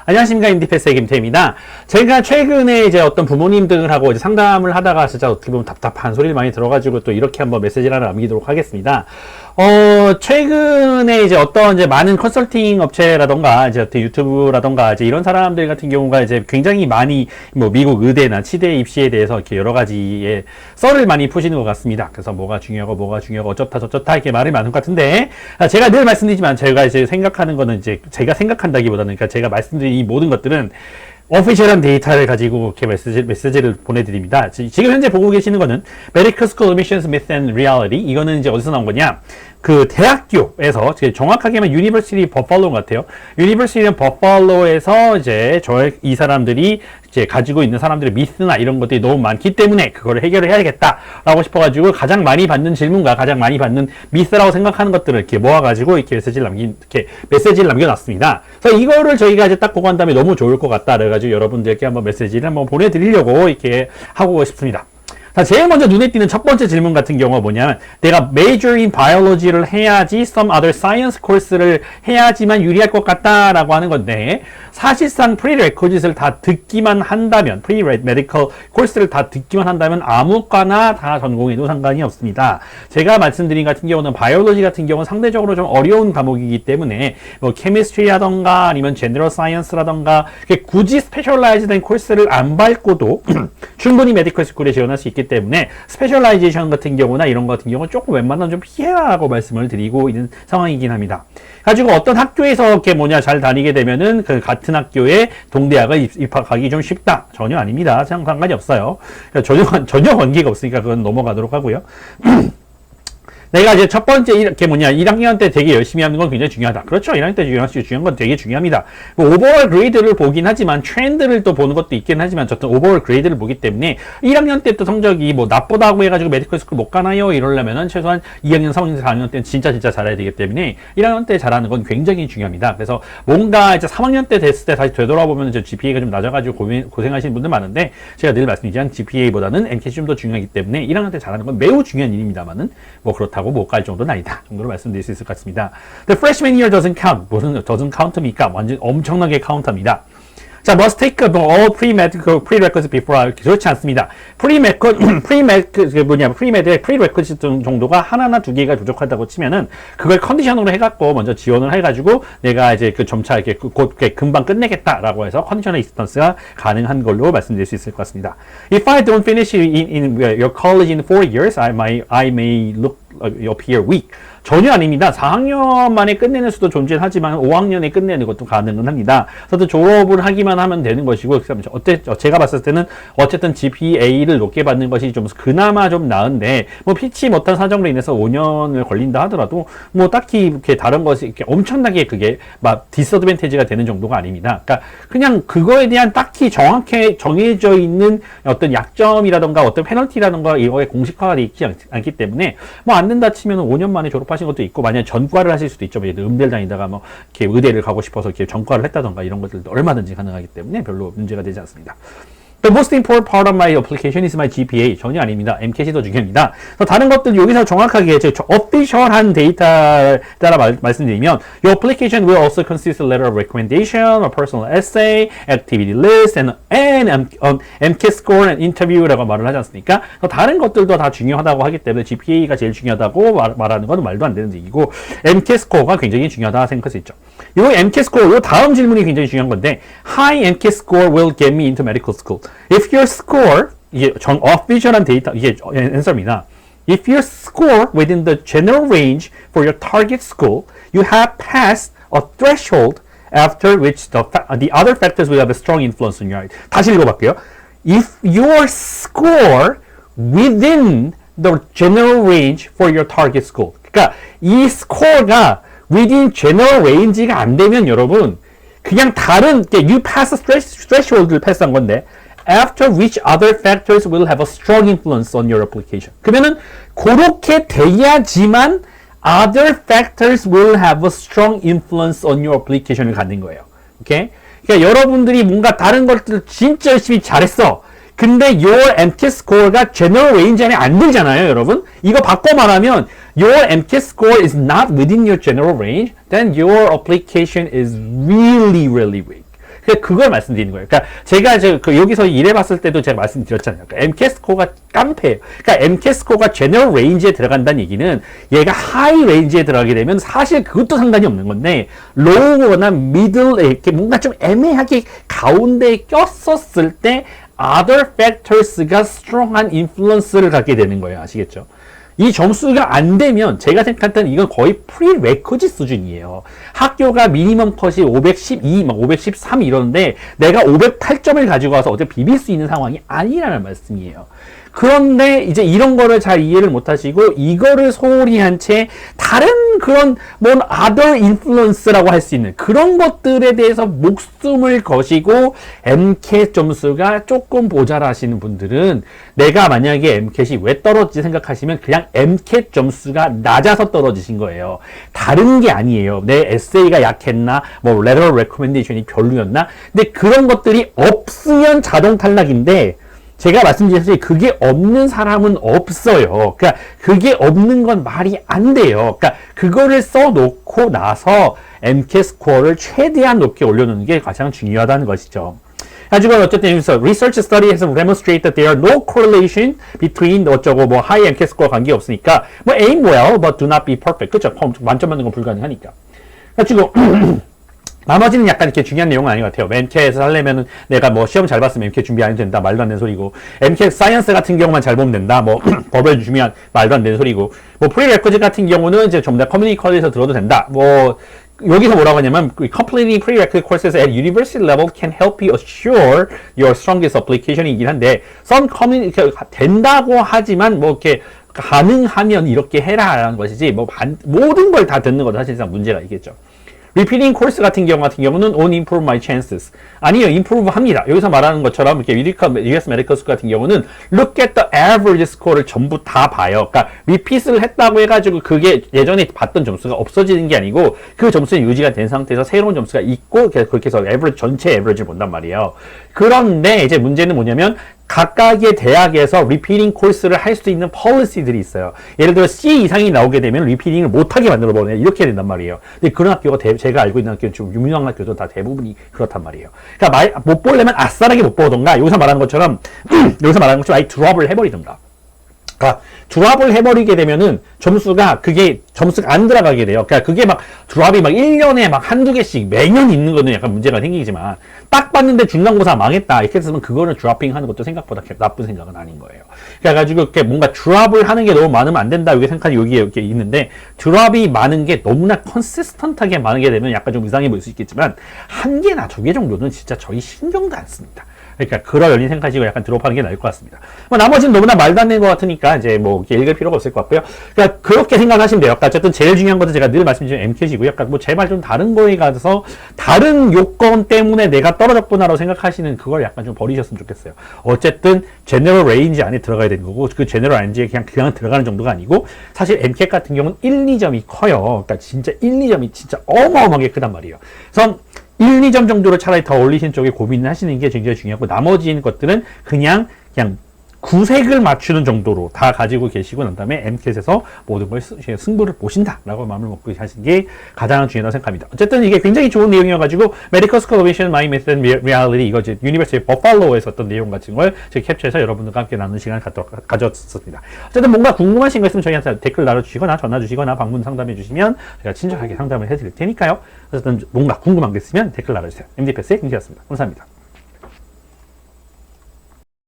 안녕하십니까. 인디패스의 김태입니다. 제가 최근에 이제 어떤 부모님들하고 이제 상담을 하다가 진짜 어떻게 보면 답답한 소리를 많이 들어가지고 또 이렇게 한번 메시지를 하나 남기도록 하겠습니다. 최근에 이제 어떤 이제 많은 컨설팅 업체라던가 이제 유튜브라던가 이제 이런 사람들 같은 경우가 이제 굉장히 많이 뭐 미국 의대나 치대 입시에 대해서 이렇게 여러 가지의 썰을 많이 푸시는 것 같습니다. 그래서 뭐가 중요하고 어쩌다 저쩌다 이렇게 말이 많은 것 같은데, 제가 늘 말씀드리지만 제가 이제 생각하는 거는 이제 제가 생각한다기보다는 그러니까 제가 말씀드린 이 모든 것들은 오피셜한 데이터를 가지고 이렇게 메시지를 보내드립니다. 지금 현재 보고 계시는 거는 Medical School Admissions Myth and Reality. 이거는 이제 어디서 나온 거냐? 그 대학교에서 정확하게는 유니버시티 버팔로 같아요. 유니버시티 버팔로에서 이제 이 사람들이 이제 가지고 있는 사람들의 미스나 이런 것들이 너무 많기 때문에 그거를 해결을 해야겠다라고 싶어가지고 가장 많이 받는 질문과 가장 많이 받는 미스라고 생각하는 것들을 이렇게 모아가지고 이렇게 메시지를 남겨놨습니다. 그래서 이거를 저희가 이제 딱 보고 한 다음에 너무 좋을 것 같다 그래가지고 여러분들께 한번 메시지를 한번 보내드리려고 이렇게 하고 싶습니다. 자, 제일 먼저 눈에 띄는 첫 번째 질문 같은 경우가 뭐냐면, 내가 major in biology를 해야지 some other science course를 해야지만 유리할 것 같다라고 하는 건데, 사실상 prerequisite을 다 듣기만 한다면, pre-medical course를 다 듣기만 한다면 아무거나 다 전공해도 상관이 없습니다. 제가 말씀드린 같은 경우는 biology 같은 경우는 상대적으로 좀 어려운 과목이기 때문에 뭐 chemistry라던가 아니면 general science라던가 굳이 specialize 된 코스를 안 밟고도 충분히 메디컬 스쿨에 지원할 수 있기 때문에 스페셜라이제이션 같은 경우나 이런 거 같은 경우는 조금 웬만하면 좀 피해라고 말씀을 드리고 있는 상황이긴 합니다. 가지고 어떤 학교에서 이렇게 잘 다니게 되면은 그 같은 학교에 동대학을 입학하기 좀 쉽다. 전혀 아닙니다. 상관이 없어요. 전혀 관계가 없으니까 그건 넘어가도록 하고요. 내가 이제 첫 번째 1학년 때 되게 열심히 하는 건 굉장히 중요하다. 그렇죠. 1학년 때 중요한 건 되게 중요합니다. 오버all 그레이드를 보긴 하지만 트렌드를 또 보는 것도 있긴 하지만 어쨌든 오버all 그레이드를 보기 때문에 1학년 때 또 성적이 뭐 나쁘다고 해가지고 메디컬 스쿨 못 가나요? 이러려면은 최소한 2학년, 3학년, 4학년 때는 진짜 잘해야 되기 때문에 1학년 때 잘하는 건 굉장히 중요합니다. 그래서 뭔가 이제 3학년 때 됐을 때 다시 되돌아보면 이제 GPA가 좀 낮아가지고 고생하시는 분들 많은데, 제가 늘 말씀드리지만 GPA보다는 MCAT이 좀 더 중요하기 때문에 1학년 때 잘하는 건 매우 중요한 일입니다만은 뭐 그렇다고 못 갈 정도는 아니다 정도로 말씀드릴 수 있을 것 같습니다. The freshman year doesn't count. 무슨 doesn't count입니까? 완전 엄청나게 카운트합니다. 자, must take all pre-medical prerequisites before. 그렇지 않습니다. pre-med의 prerequisite 정도가 하나나 두 개가 부족하다고 치면은 그걸 컨디션으로 해갖고 먼저 지원을 해가지고 내가 이제 그 점차 이렇게 금방 끝내겠다라고 해서 컨디셔널 익스턴스가 가능한 걸로 말씀드릴 수 있을 것 같습니다. If I don't finish in your college in 4 years, I may look appear weak. 전혀 아닙니다. 4학년 만에 끝내는 수도 존재하지만 5학년에 끝내는 것도 가능은 합니다. 그래서 졸업을 하기만 하면 되는 것이고, 제가 봤을 때는 어쨌든 GPA를 높게 받는 것이 좀 그나마 좀 나은데, 뭐 피치 못한 사정으로 인해서 5년을 걸린다 하더라도 뭐 딱히 이렇게 다른 것이 이렇게 엄청나게 그게 막 디스어드밴티지가 되는 정도가 아닙니다. 그러니까 그냥 그거에 대한 딱히 정확히 정해져 있는 어떤 약점이라던가 어떤 페널티라던가 이거에 공식화가 되어 있지 않기 때문에 뭐 안 된다 치면 5년 만에 졸업하신 것도 있고, 만약에 전과를 하실 수도 있죠. 음대를 다니다가 뭐 이렇게 의대를 가고 싶어서 이렇게 전과를 했다던가 이런 것들도 얼마든지 가능하기 때문에 별로 문제가 되지 않습니다. The most important part of my application is my GPA. 전혀 아닙니다. MCAT이 더 중요합니다. 다른 것들 여기서 정확하게 official한 데이터에 따라 말씀드리면, your application will also consist of a letter of recommendation, a personal essay, activity list, and MCAT score and interview라고 말을 하지 않습니까? 다른 것들도 다 중요하다고 하기 때문에 GPA가 제일 중요하다고 말하는 건 말도 안 되는 얘기고, MCAT score가 굉장히 중요하다 생각할 수 있죠. 이 MCAT score, 이 다음 질문이 굉장히 중요한 건데, high MCAT score will get me into medical school. If your score, 이게 official한 데이터, 이게 answer입니다. If your score within the general range for your target school, you have passed a threshold after which the other factors will have a strong influence on your life. 다시 읽어볼게요. If your score within the general range for your target school. 그러니까 이 스코어가 within general range가 안 되면 여러분, 그냥 다른, you pass the threshold를 패스한 건데, after which other factors will have a strong influence on your application. 그러면은 그렇게 돼야지만 other factors will have a strong influence on your application을 갖는 거예요. 오케이? 그러니까 여러분들이 뭔가 다른 것들을 진짜 열심히 잘했어. 근데 your MCAT score가 general range 안에 안 들잖아요, 여러분. 이거 바꿔 말하면 your MCAT score is not within your general range, then your application is really, really weak. 그걸 말씀드리는 거예요. 그러니까 제가 여기서 일해봤을 때도 제가 말씀드렸잖아요. 그러니까 MCAT 스코어가 깡패예요. 그러니까 MCAT 스코어가 제너럴 레인지에 들어간다는 얘기는 얘가 하이 레인지에 들어가게 되면 사실 그것도 상관이 없는 건데 로우나 미들에 이렇게 뭔가 좀 애매하게 가운데에 꼈었을 때 other factors가 strong한 influence를 갖게 되는 거예요. 아시겠죠? 이 점수가 안 되면 제가 생각할 때는 이건 거의 프리레퀴짓 수준이에요. 학교가 미니멈 컷이 512, 막 513 이러는데 내가 508점을 가지고 와서 어제 비빌 수 있는 상황이 아니라는 말씀이에요. 그런데 이제 이런 거를 잘 이해를 못 하시고 이거를 소홀히 한 채 다른 그런 뭔 other influence라고 할 수 있는 그런 것들에 대해서 목숨을 거시고 MCAT 점수가 조금 모자라시는 분들은 내가 만약에 MCAT이 왜 떨어지지 생각하시면 그냥 MCAT 점수가 낮아서 떨어지신 거예요. 다른 게 아니에요. 내 에세이가 약했나 뭐 letter recommendation이 별로였나 근데 그런 것들이 없으면 자동 탈락인데 제가 말씀드렸듯이 그게 없는 사람은 없어요. 그러니까 그게 없는 건 말이 안 돼요. 그러니까 그거를 써놓고 나서 MCAT 스코어를 최대한 높게 올려놓는 게 가장 중요하다는 것이죠. 가지고 어쨌든 여기서 research study has demonstrated that there are no correlation between 어쩌고 뭐 high MCAT 스코어 관계 없으니까 뭐 aim well but do not be perfect. 그렇죠? 만점 받는 건 불가능하니까. 가지고 나머지는 약간 이렇게 중요한 내용은 아닌 것 같아요. MCAT에서 하려면은 내가 뭐 시험 잘 봤으면 MCAT 준비 안 해도 된다. 말도 안 되는 소리고. MCAT 사이언스 같은 경우만 잘 보면 된다. 뭐 법을 준비한 말도 안 되는 소리고. 뭐 프리레퀴짓 같은 경우는 이제 좀 더 커뮤니티 컬리지에서 들어도 된다. 뭐 여기서 뭐라고 하냐면 completing prerequisite courses at university level can help you assure your strongest application이긴 한데 some community 된다고 하지만 뭐 이렇게 가능하면 이렇게 해라라는 것이지 뭐 모든 걸 다 듣는 것도 사실상 문제가 있겠죠. Repeating course 같은 경우는 won't improve my chances. 아니요, improve 합니다. 여기서 말하는 것처럼 이렇게 US Medical School 같은 경우는 look at the average score를 전부 다 봐요. 그러니까 repeat을 했다고 해가지고 그게 예전에 봤던 점수가 없어지는 게 아니고 그 점수는 유지가 된 상태에서 새로운 점수가 있고 그렇게 해서 average, 전체 average를 본단 말이에요. 그런데 이제 문제는 뭐냐면 각각의 대학에서 repeating 코스를 할 수 있는 policy들이 있어요. 예를 들어 C 이상이 나오게 되면 repeating을 못하게 만들어 버려요. 이렇게 된단 말이에요. 근데 그런 학교가 제가 알고 있는 학교는 좀 유명한 학교도 다 대부분이 그렇단 말이에요. 그러니까 못 보려면 아싸하게 못 보던가 여기서 말하는 것처럼 아예 드롭을 해버리던가. 그러니까 드롭을 해버리게 되면은 점수가 안 들어가게 돼요. 그러니까 그게 막 드롭이 막 1년에 막 한두 개씩 매년 있는 거는 약간 문제가 생기지만 딱 봤는데 중간고사 망했다 이렇게 했으면 그거는 드롭핑 하는 것도 생각보다 나쁜 생각은 아닌 거예요. 그래가지고 이렇게 뭔가 드롭을 하는 게 너무 많으면 안 된다 이게 생각이 여기에 이렇게 있는데 드롭이 많은 게 너무나 컨시스턴트하게 많게 되면 약간 좀 이상해 보일 수 있겠지만 한 개나 두 개 정도는 진짜 저희 신경도 안 씁니다. 그러니까 그러려니 생각하시고 약간 드롭하는 게 나을 것 같습니다. 뭐 나머지는 너무나 말도 안 되는 것 같으니까 이제 뭐 읽을 필요가 없을 것 같고요. 그러니까 그렇게 생각하시면 돼요. 그러니까 어쨌든 제일 중요한 것은 제가 늘 말씀드린 MCAT이고요. 그러니까 뭐 제발 좀 다른 거에 가서 다른 요건 때문에 내가 떨어졌구나라고 생각하시는 그걸 약간 좀 버리셨으면 좋겠어요. 어쨌든 제너럴 레인지 안에 들어가야 되는 거고 그 제너럴 레인지에 그냥 들어가는 정도가 아니고 사실 MCAT 같은 경우는 1, 2점이 커요. 그러니까 진짜 1, 2점이 진짜 어마어마하게 크단 말이에요. 그래서 1, 2점 정도로 차라리 더 올리신 쪽에 고민을 하시는 게 굉장히 중요하고 나머지 것들은 그냥 구색을 맞추는 정도로 다 가지고 계시고 난 다음에 MCAT에서 모든 걸 승부를 보신다라고 마음을 먹고 하시는 게 가장 중요하다고 생각합니다. 어쨌든 이게 굉장히 좋은 내용이어가지고 Medical School of Aviation, My Method and Reality 이거 이제 University of Buffalo에서 어떤 내용 같은 걸 제가 캡처해서 여러분들과 함께 나누는 시간을 가졌습니다. 어쨌든 뭔가 궁금하신 거 있으면 저희한테 댓글 달아주시거나 전화 주시거나 방문 상담해 주시면 제가 친절하게 상담을 해드릴 테니까요. 어쨌든 뭔가 궁금한 게 있으면 댓글 달아주세요. MDPS의 김기였습니다. 감사합니다.